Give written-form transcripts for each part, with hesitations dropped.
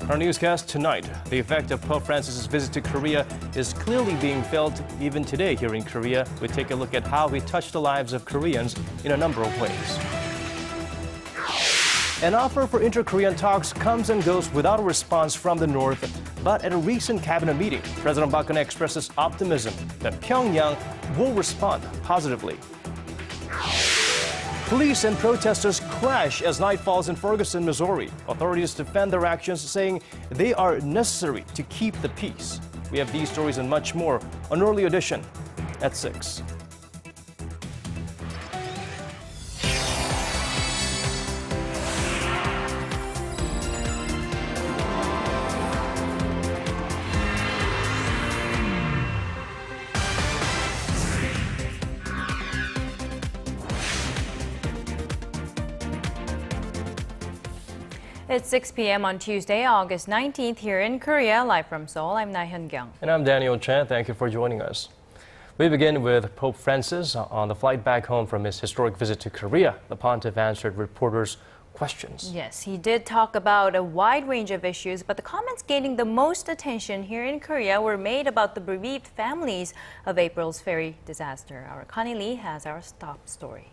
Our newscast tonight, the effect of Pope Francis's visit to Korea is clearly being felt even today here in Korea. We take a look at how he touched the lives of Koreans in a number of ways. An offer for inter-Korean talks comes and goes without a response from the North. But at a recent cabinet meeting, President Park Geun-hye expresses optimism that Pyongyang will respond positively. Police and protesters clash as night falls in Ferguson, Missouri. Authorities defend their actions, saying they are necessary to keep the peace. We have these stories and much more on Early Edition at 6. It's 6 p.m. on Tuesday, August 19th here in Korea. Live from Seoul, I'm Na Hyun-kyung. And I'm Daniel Chan. Thank you for joining us. We begin with Pope Francis. On the flight back home from his historic visit to Korea, the pontiff answered reporters' questions. Yes, he did talk about a wide range of issues, but the comments gaining the most attention here in Korea were made about the bereaved families of April's ferry disaster. Our Connie Lee has our top story.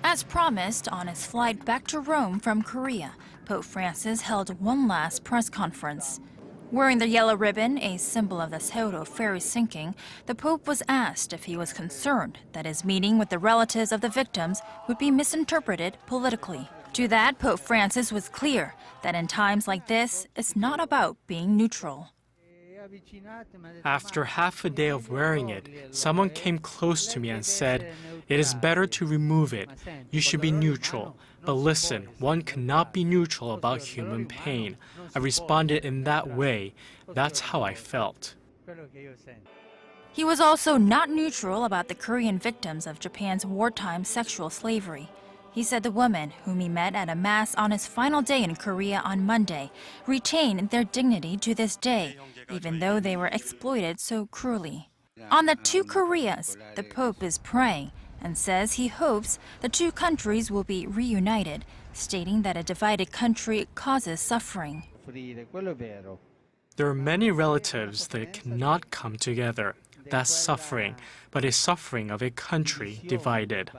As promised, on his flight back to Rome from Korea, Pope Francis held one last press conference. Wearing the yellow ribbon, a symbol of the Sewol-ho ferry sinking, the Pope was asked if he was concerned that his meeting with the relatives of the victims would be misinterpreted politically. To that, Pope Francis was clear that in times like this, it's not about being neutral. After half a day of wearing it, someone came close to me and said, "It is better to remove it. You should be neutral." But listen, one cannot be neutral about human pain. I responded in that way. That's how I felt. He was also not neutral about the Korean victims of Japan's wartime sexual slavery. He said the women, whom he met at a mass on his final day in Korea on Monday, retain their dignity to this day, even though they were exploited so cruelly. On the two Koreas, the Pope is praying and says he hopes the two countries will be reunited, stating that a divided country causes suffering. There are many relatives that cannot come together. That's suffering, but it's suffering of a country divided.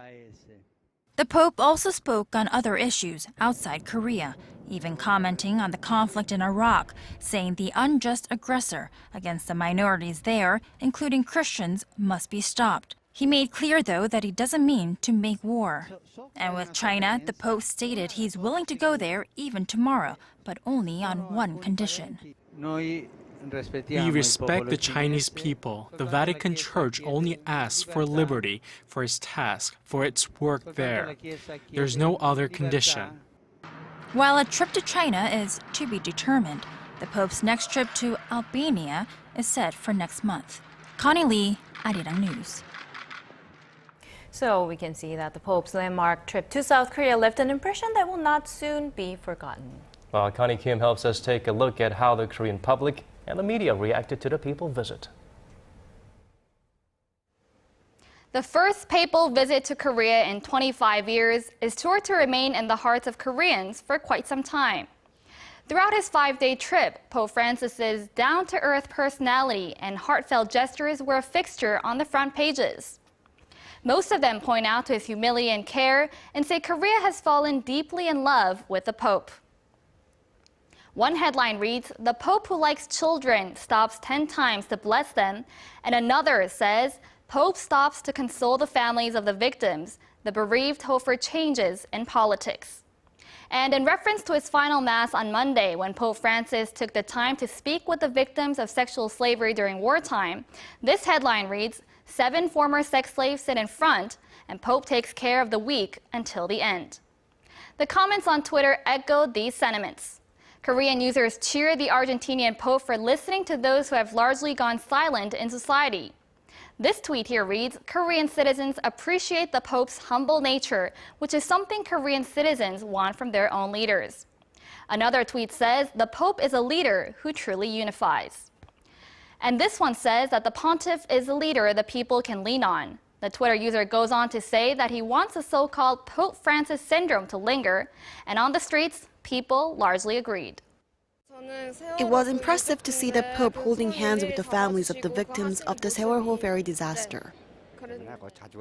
The Pope also spoke on other issues outside Korea, even commenting on the conflict in Iraq, saying the unjust aggressor against the minorities there, including Christians, must be stopped. He made clear, though, that he doesn't mean to make war. And with China, the Pope stated he's willing to go there even tomorrow, but only on one condition. We respect the Chinese people. The Vatican Church only asks for liberty for its task, for its work there. There's no other condition. While a trip to China is to be determined, the Pope's next trip to Albania is set for next month. Connie Lee, Arirang News. So we can see that the Pope's landmark trip to South Korea left an impression that will not soon be forgotten. Well, Connie Kim helps us take a look at how the Korean public and the media reacted to the papal visit. The first papal visit to Korea in 25 years is sure to remain in the hearts of Koreans for quite some time. Throughout his 5-day trip, Pope Francis's down-to-earth personality and heartfelt gestures were a fixture on the front pages. Most of them point out to his humility and care and say Korea has fallen deeply in love with the Pope. One headline reads, "The Pope who likes children stops 10 times to bless them," and another says, "Pope stops to console the families of the victims. The bereaved hope for changes in politics." And in reference to his final Mass on Monday, when Pope Francis took the time to speak with the victims of sexual slavery during wartime, this headline reads, "7 former sex slaves sit in front, and Pope takes care of the weak until the end." The comments on Twitter echoed these sentiments. Korean users cheer the Argentinian Pope for listening to those who have largely gone silent in society. This tweet here reads, "Korean citizens appreciate the Pope's humble nature, which is something Korean citizens want from their own leaders." Another tweet says, "The Pope is a leader who truly unifies." And this one says that the pontiff is a leader the people can lean on. The Twitter user goes on to say that he wants the so-called Pope Francis syndrome to linger, and on the streets, people largely agreed. It was impressive to see the Pope holding hands with the families of the victims of the Sewol-ho ferry disaster.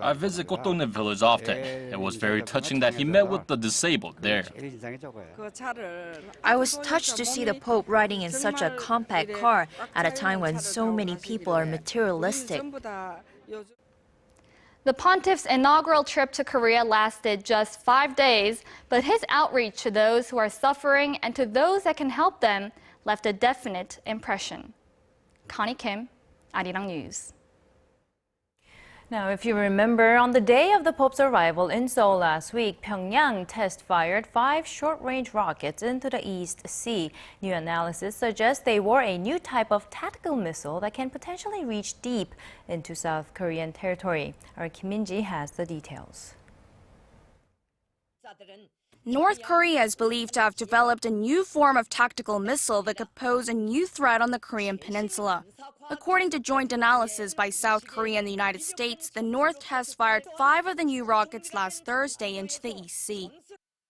I visit Kotongnae village often. It was very touching that he met with the disabled there. I was touched to see the Pope riding in such a compact car at a time when so many people are materialistic. The pontiff's inaugural trip to Korea lasted just 5 days, but his outreach to those who are suffering and to those that can help them left a definite impression. Connie Kim, Arirang News. Now, if you remember, on the day of the Pope's arrival in Seoul last week, Pyongyang test-fired 5 short-range rockets into the East Sea. New analysis suggests they were a new type of tactical missile that can potentially reach deep into South Korean territory. Our Kim Min-ji has the details. North Korea is believed to have developed a new form of tactical missile that could pose a new threat on the Korean peninsula. According to joint analysis by South Korea and the United States, the North test-fired 5 of the new rockets last Thursday into the East Sea.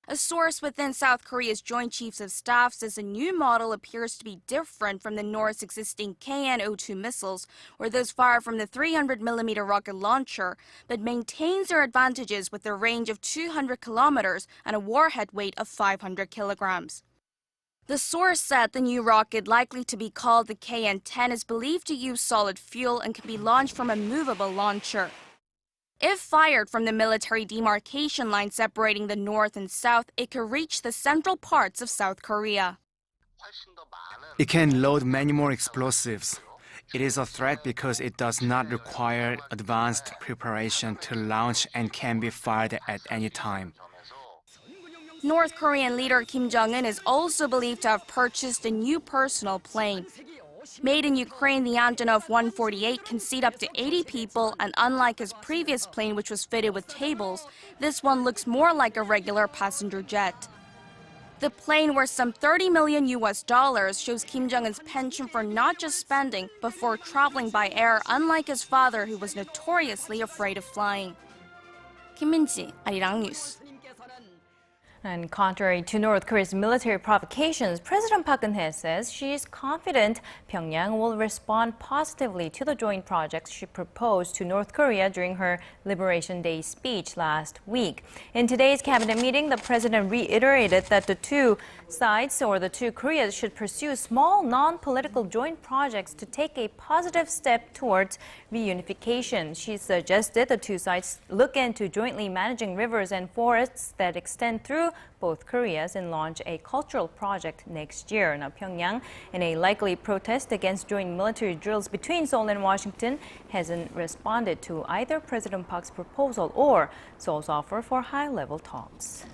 A source within South Korea's Joint Chiefs of Staff says the new model appears to be different from the North's existing KN-02 missiles or those fired from the 300mm rocket launcher, but maintains their advantages with a range of 200 kilometers and a warhead weight of 500 kilograms. The source said the new rocket, likely to be called the KN-10, is believed to use solid fuel and can be launched from a movable launcher. If fired from the military demarcation line separating the north and south, it could reach the central parts of South Korea. It can load many more explosives. It is a threat because it does not require advanced preparation to launch and can be fired at any time. North Korean leader Kim Jong-un is also believed to have purchased a new personal plane. Made in Ukraine, the Antonov 148 can seat up to 80 people, and unlike his previous plane, which was fitted with tables, this one looks more like a regular passenger jet. The plane, worth some $30 million, shows Kim Jong-un's penchant for not just spending, but for traveling by air, unlike his father, who was notoriously afraid of flying. Kim Min-ji, Arirang News. And contrary to North Korea's military provocations, President Park Geun-hye says she is confident Pyongyang will respond positively to the joint projects she proposed to North Korea during her Liberation Day speech last week. In today's cabinet meeting, the president reiterated that the two sides, or the two Koreas, should pursue small, non-political joint projects to take a positive step towards reunification. She suggested the two sides look into jointly managing rivers and forests that extend through both Koreas and launch a cultural project next year. Now, Pyongyang, in a likely protest against joint military drills between Seoul and Washington, hasn't responded to either President Park's proposal or Seoul's offer for high-level talks.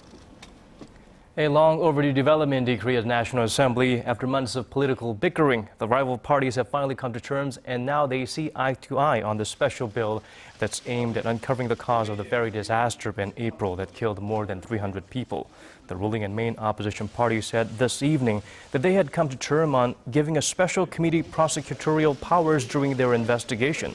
A long overdue development in Korea's National Assembly. After months of political bickering, the rival parties have finally come to terms, and now they see eye to eye on the special bill that's aimed at uncovering the cause of the ferry disaster in April that killed more than 300 people. The ruling and main opposition party said this evening that they had come to terms on giving a special committee prosecutorial powers during their investigation.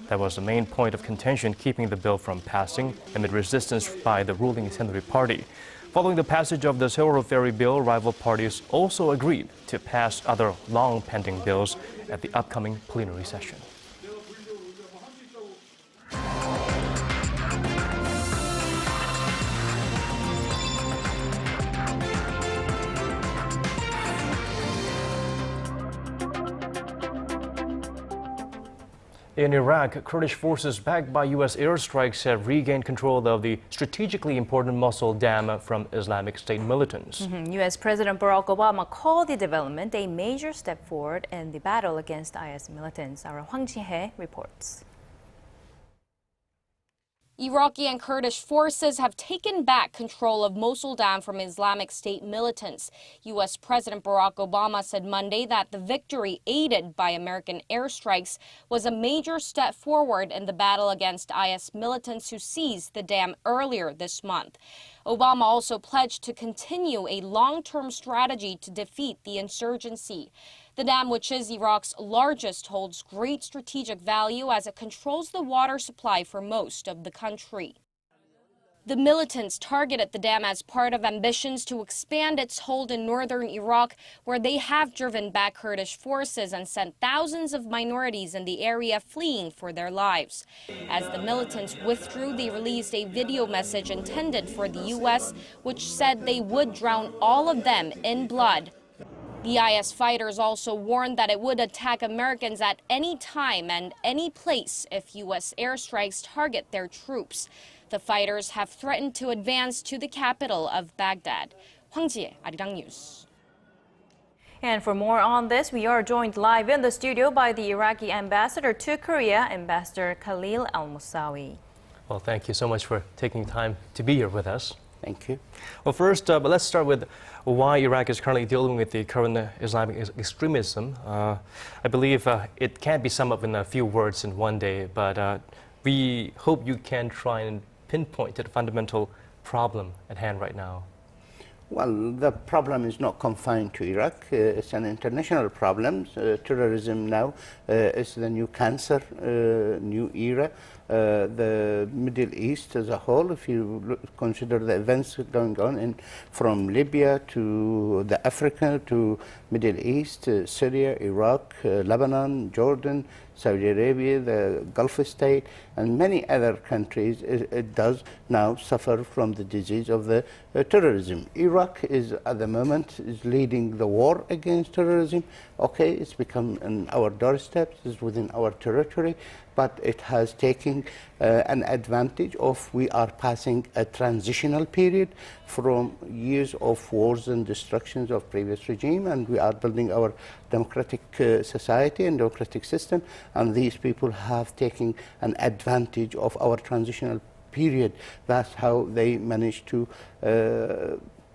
That was the main point of contention, keeping the bill from passing amid resistance by the ruling Assembly party. Following the passage of the Sewol-ho ferry bill, rival parties also agreed to pass other long-pending bills at the upcoming plenary session. In Iraq, Kurdish forces backed by U.S. airstrikes have regained control of the strategically important Mosul Dam from Islamic State militants. U.S. President Barack Obama called the development a major step forward in the battle against IS militants. Our Hwang Ji-hye reports. Iraqi and Kurdish forces have taken back control of Mosul Dam from Islamic State militants. U.S. President Barack Obama said Monday that the victory, aided by American airstrikes, was a major step forward in the battle against IS militants who seized the dam earlier this month. Obama also pledged to continue a long-term strategy to defeat the insurgency. The dam, which is Iraq's largest, holds great strategic value as it controls the water supply for most of the country. The militants targeted the dam as part of ambitions to expand its hold in northern Iraq, where they have driven back Kurdish forces and sent thousands of minorities in the area fleeing for their lives. As the militants withdrew, they released a video message intended for the U.S., which said they would drown all of them in blood. The IS fighters also warned that it would attack Americans at any time and any place if U.S. airstrikes target their troops. The fighters have threatened to advance to the capital of Baghdad. Hwang Jie, Arirang News. And for more on this, we are joined live in the studio by the Iraqi ambassador to Korea, Ambassador Khalil Al-Musawi. Well, thank you so much for taking time to be here with us. Thank you. Well, first, but let's start with why Iraq is currently dealing with the current Islamic extremism. I believe it can't be summed up in a few words in one day, but we hope you can try and pinpoint to the fundamental problem at hand right now. Well, the problem is not confined to Iraq. It's an international problem. Terrorism now is the new cancer, new era. The Middle East as a whole, if you consider the events going on from Libya to the Africa to Middle East, Syria, Iraq, Lebanon, Jordan, Saudi Arabia, the Gulf state, and many other countries, it does now suffer from the disease of the terrorism. Iraq is at the moment is leading the war against terrorism. Okay, it's become on our doorstep, it's within our territory, but it has taken an advantage of we are passing a transitional period from years of wars and destructions of previous regime, and we are building our democratic society and democratic system, and these people have taken an advantage of our transitional period. That's how they managed to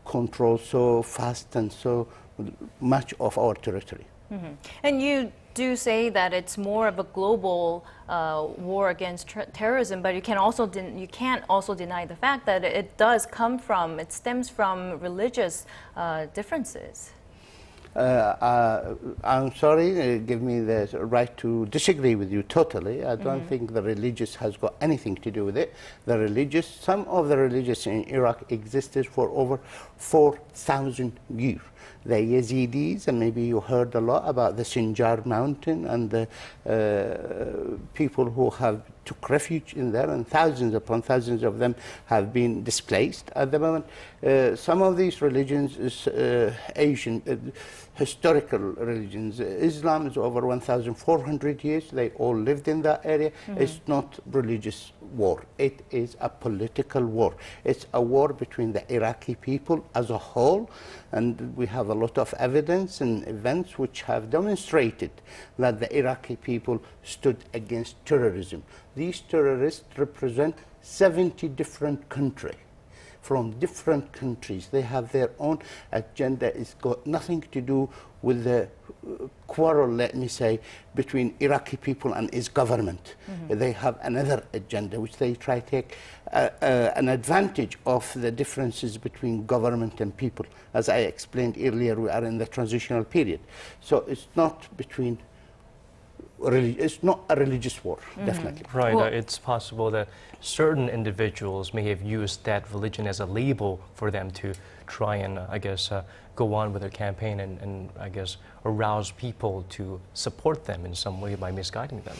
control so fast and so much of our territory. Mm-hmm. And you do say that it's more of a global war against terrorism, but you can't also deny the fact that it stems from religious differences. I'm sorry, give me the right to disagree with you totally. I don't think the religious has got anything to do with it. Some of the religious in Iraq existed for over 4,000 years. The Yazidis, and maybe you heard a lot about the Sinjar mountain and the people who have took refuge in there, and thousands upon thousands of them have been displaced at the moment. Some of these religions is Asian, historical religions. Islam is over 1,400 years. They all lived in that area. It's not religious war. It is a political war. It's a war between the Iraqi people as a whole, and we have a lot of evidence and events which have demonstrated that the Iraqi people stood against terrorism. These terrorists represent 70 different countries. From different countries. They have their own agenda. It's got nothing to do with the quarrel, let me say, between Iraqi people and its government. They have another agenda, which they try to take an advantage of the differences between government and people. As I explained earlier, we are in the transitional period. So it's not between it's not a religious war, definitely. Right, it's possible that certain individuals may have used that religion as a label for them to try and, I guess, go on with their campaign and I guess, arouse people to support them in some way by misguiding them.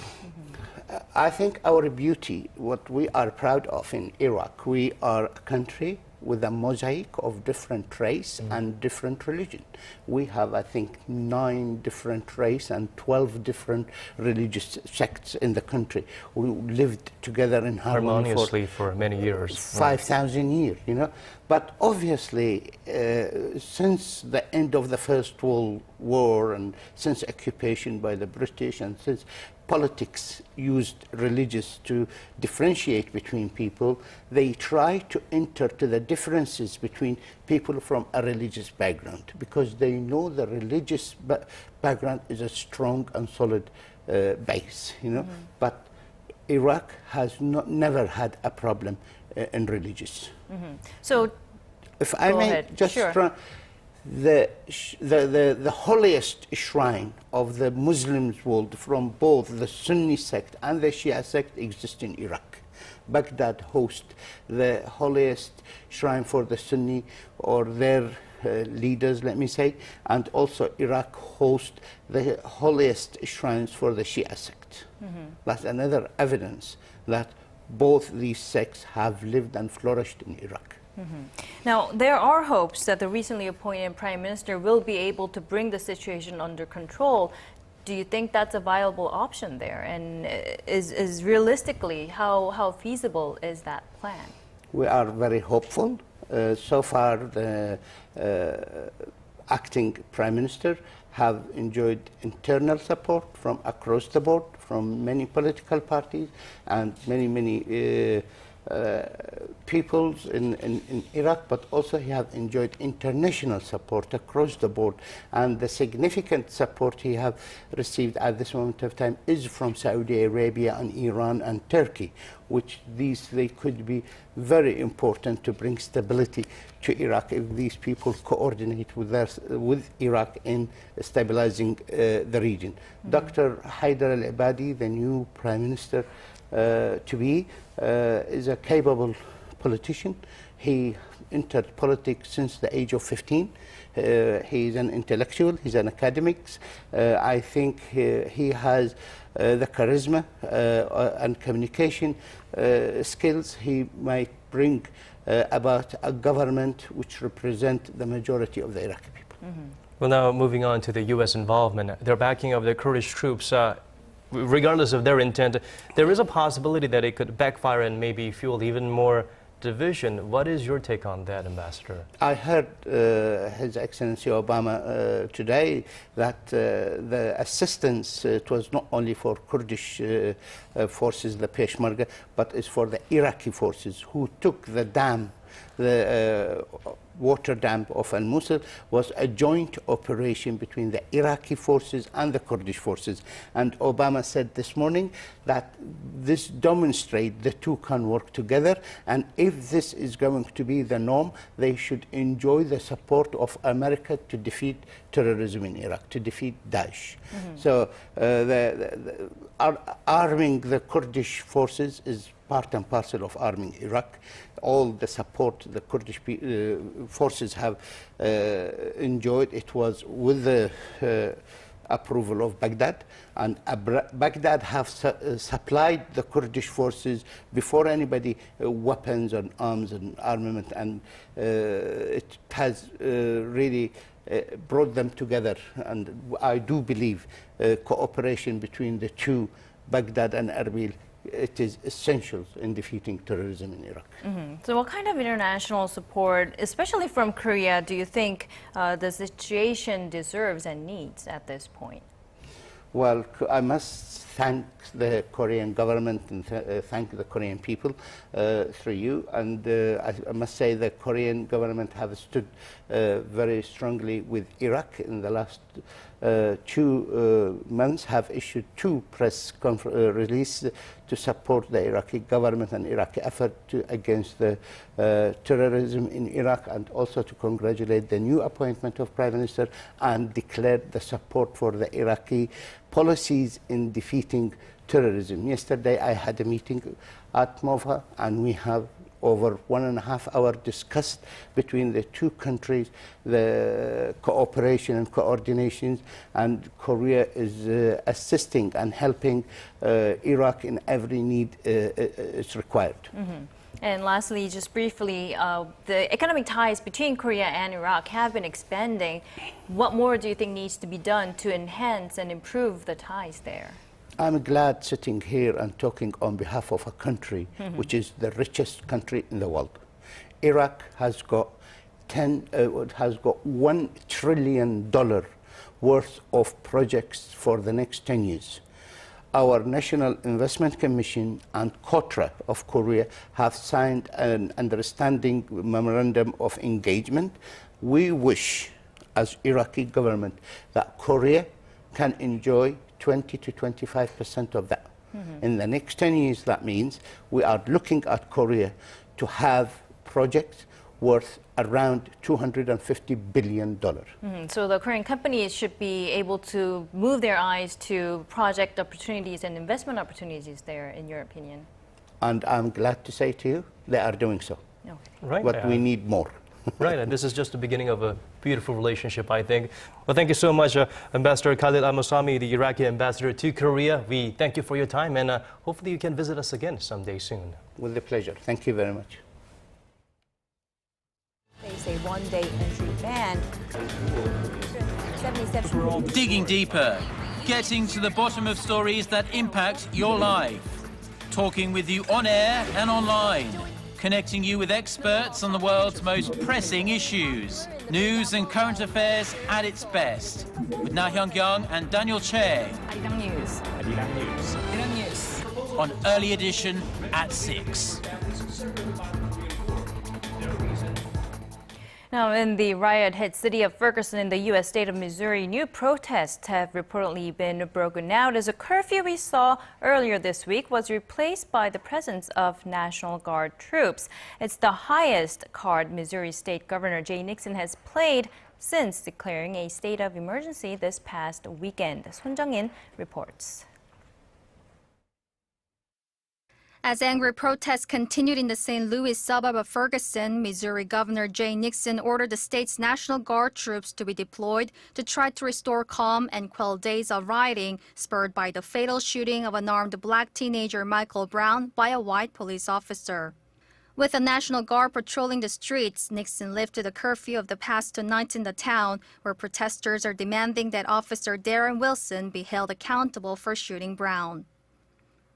I think our beauty, what we are proud of in Iraq, we are a country with a mosaic of different race and different religion. We have, I think, 9 different race and 12 different religious sects in the country. We lived together in harmoniously for many years. 5,000 years, you know. But obviously, since the end of the First World War and since occupation by the British and since politics used religious to differentiate between people, they try to enter to the differences between people from a religious background because they know the religious background is a strong and solid base, you know. But Iraq has never had a problem and religious. So, if I go may ahead. just Sure. the holiest shrine of the Muslims world from both the Sunni sect and the Shia sect exists in Iraq. Baghdad hosts the holiest shrine for the Sunni or their leaders, let me say, and also Iraq hosts the holiest shrines for the Shia sect. That's another evidence that both these sects have lived and flourished in Iraq. Now, there are hopes that the recently appointed Prime Minister will be able to bring the situation under control. Do you think that's a viable option there? And is realistically, how feasible is that plan? We are very hopeful. So far, the acting Prime Minister have enjoyed internal support from across the board, from many political parties and many peoples in Iraq, but also he have enjoyed international support across the board. And the significant support he have received at this moment of time is from Saudi Arabia and Iran and Turkey, which they could be very important to bring stability to Iraq if these people coordinate with Iraq in stabilizing the region. Dr. Haider al-Abadi, the new Prime Minister is a capable politician. He entered politics since the age of 15. He is an intellectual, he's an academic. I think he has the charisma and communication skills. He might bring about a government which represents the majority of the Iraqi people. Well, now moving on to the U.S. involvement, their backing of the Kurdish troops, regardless of their intent, there is a possibility that it could backfire and maybe fuel even more division. What is your take on that, Ambassador? I heard His Excellency Obama today that the assistance, it was not only for Kurdish forces, the Peshmerga, but it's for the Iraqi forces who took the dam, the water dam of Al-Mosul. Was a joint operation between the Iraqi forces and the Kurdish forces. And Obama said this morning that this demonstrates the two can work together, and if this is going to be the norm, they should enjoy the support of America to defeat terrorism in Iraq, to defeat Daesh. So arming the Kurdish forces is part and parcel of arming Iraq. All the support the Kurdish forces have enjoyed, it was with the approval of Baghdad, and Baghdad have supplied the Kurdish forces before anybody weapons and arms and armament, and it has really brought them together. And I do believe cooperation between the two, Baghdad and Erbil, it is essential in defeating terrorism in Iraq. So what kind of international support, especially from Korea, do you think the situation deserves and needs at this point? Well, I must thank the Korean government and thank the Korean people through you. And I must say the Korean government have stood very strongly with Iraq in the last 2 months, have issued 2 press releases to support the Iraqi government and Iraqi effort against the terrorism in Iraq, and also to congratulate the new appointment of Prime Minister and declare the support for the Iraqi policies in defeating terrorism. Yesterday I had a meeting at MOVA, and we have over 1.5 hours discussed between the two countries the cooperation and coordination, and Korea is assisting and helping Iraq in every need is required. And lastly, just briefly, the economic ties between Korea and Iraq have been expanding. What more do you think needs to be done to enhance and improve the ties there? I'm glad sitting here and talking on behalf of a country which is the richest country in the world. Iraq has got $1 trillion worth of projects for the next 10 years. Our National Investment Commission and Kotra of Korea have signed an understanding memorandum of engagement. We wish, as Iraqi government, that Korea can enjoy 20 to 25% of that. In the next 10 years, that means we are looking at Korea to have projects worth around $250 billion. So the Korean companies should be able to move their eyes to project opportunities and investment opportunities there, in your opinion? And I'm glad to say to you, they are doing so. Okay. Right. But we need more. Right, and this is just the beginning of a beautiful relationship, I think. Well, thank you so much, Ambassador Khalid Al-Musami, the Iraqi ambassador to Korea. We thank you for your time, and hopefully you can visit us again someday soon. With the pleasure. Thank you very much. Face a one-day entry ban. 77. Digging deeper, getting to the bottom of stories that impact your life. Talking with you on air and online. Connecting you with experts on the world's most pressing issues. News and current affairs at its best. With Na Hyung-kyung and Daniel Che. Arirang News. Arirang News. Arirang News. On Early Edition at 6. Now, in the riot-hit city of Ferguson in the U.S. state of Missouri, new protests have reportedly been broken out as a curfew we saw earlier this week was replaced by the presence of National Guard troops. It's the highest card Missouri State Governor Jay Nixon has played since declaring a state of emergency this past weekend. Son Jung-in reports. As angry protests continued in the St. Louis suburb of Ferguson, Missouri Governor Jay Nixon ordered the state's National Guard troops to be deployed to try to restore calm and quell days of rioting spurred by the fatal shooting of unarmed black teenager Michael Brown by a white police officer. With the National Guard patrolling the streets, Nixon lifted the curfew of the past 2 nights in the town, where protesters are demanding that Officer Darren Wilson be held accountable for shooting Brown.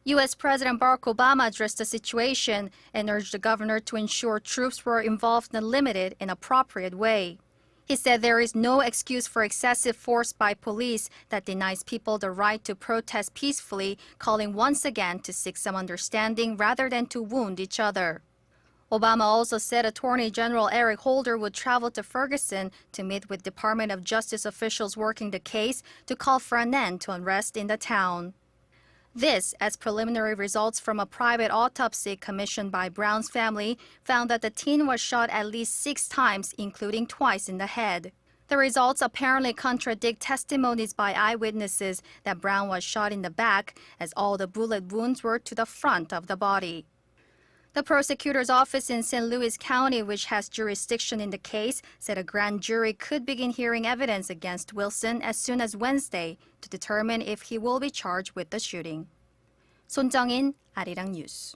U.S. President Barack Obama addressed the situation and urged the governor to ensure troops were involved in a limited and appropriate way. He said there is no excuse for excessive force by police that denies people the right to protest peacefully, calling once again to seek some understanding rather than to wound each other. Obama also said Attorney General Eric Holder would travel to Ferguson to meet with Department of Justice officials working the case to call for an end to unrest in the town. This, as preliminary results from a private autopsy commissioned by Brown's family found that the teen was shot at least 6 times, including twice in the head. The results apparently contradict testimonies by eyewitnesses that Brown was shot in the back, as all the bullet wounds were to the front of the body. The prosecutor's office in St. Louis County, which has jurisdiction in the case, said a grand jury could begin hearing evidence against Wilson as soon as Wednesday to determine if he will be charged with the shooting. Son Jung-in, Arirang News.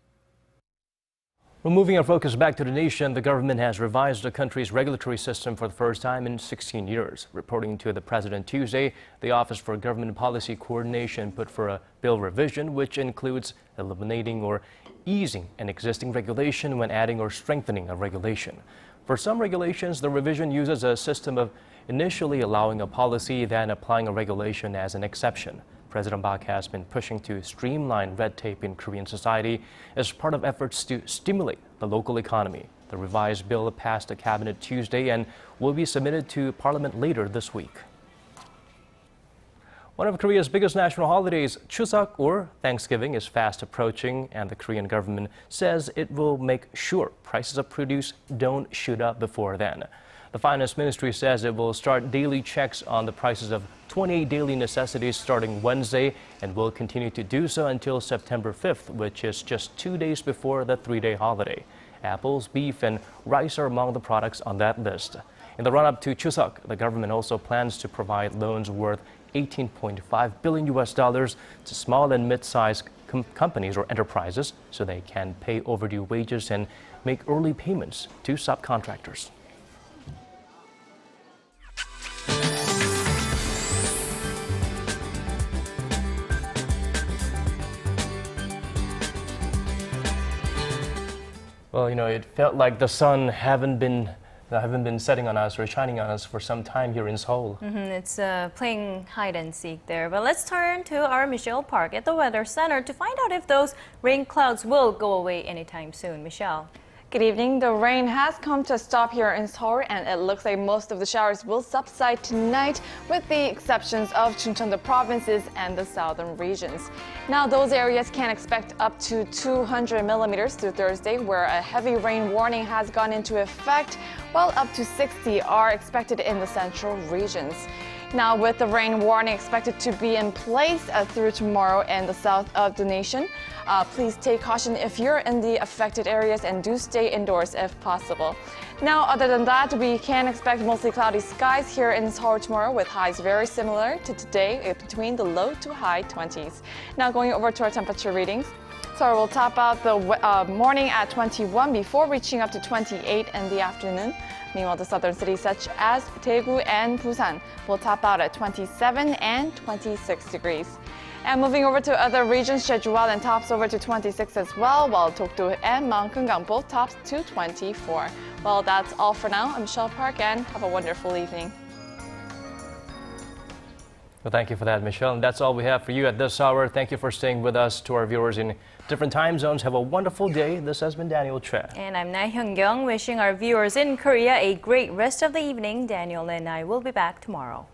Well, moving our focus back to the nation, the government has revised the country's regulatory system for the first time in 16 years. Reporting to the president Tuesday, the Office for Government Policy Coordination put for a bill revision, which includes eliminating or easing an existing regulation when adding or strengthening a regulation. For some regulations, the revision uses a system of initially allowing a policy, then applying a regulation as an exception. President Park has been pushing to streamline red tape in Korean society as part of efforts to stimulate the local economy. The revised bill passed the cabinet Tuesday and will be submitted to Parliament later this week. One of Korea's biggest national holidays, Chuseok or Thanksgiving, is fast approaching, and the Korean government says it will make sure prices of produce don't shoot up before then. The Finance Ministry says it will start daily checks on the prices of 28 daily necessities starting Wednesday and will continue to do so until September 5th, which is just 2 days before the 3-day holiday. Apples, beef, and rice are among the products on that list. In the run-up to Chuseok, the government also plans to provide loans worth $18.5 billion to small and mid-sized companies or enterprises so they can pay overdue wages and make early payments to subcontractors. Well, it felt like the sun haven't been setting on us or shining on us for some time here in Seoul. It's playing hide and seek there. But let's turn to our Michelle Park at the Weather Center to find out if those rain clouds will go away anytime soon. Michelle. Good evening. The rain has come to a stop here in Seoul, and it looks like most of the showers will subside tonight, with the exceptions of Chungcheong provinces and the southern regions. Now, those areas can expect up to 200 millimeters through Thursday, where a heavy rain warning has gone into effect, while up to 60 are expected in the central regions. Now, with the rain warning expected to be in place through tomorrow in the south of the nation, please take caution if you're in the affected areas and do stay indoors if possible. Now, other than that, we can expect mostly cloudy skies here in Seoul tomorrow, with highs very similar to today, between the low to high 20s. Now, going over to our temperature readings. Seoul will top out the morning at 21 before reaching up to 28 in the afternoon. Meanwhile, the southern cities such as Daegu and Busan will top out at 27 and 26 degrees. And moving over to other regions, Jeju then tops over to 26 as well, while Dokdo and Mount Gangbang tops to 24. Well, that's all for now. I'm Michelle Park, and have a wonderful evening. Well, thank you for that, Michelle. And that's all we have for you at this hour. Thank you for staying with us. To our viewers in different time zones, have a wonderful day. This has been Daniel Choi. And I'm Na Hyung-kyung, wishing our viewers in Korea a great rest of the evening. Daniel and I will be back tomorrow.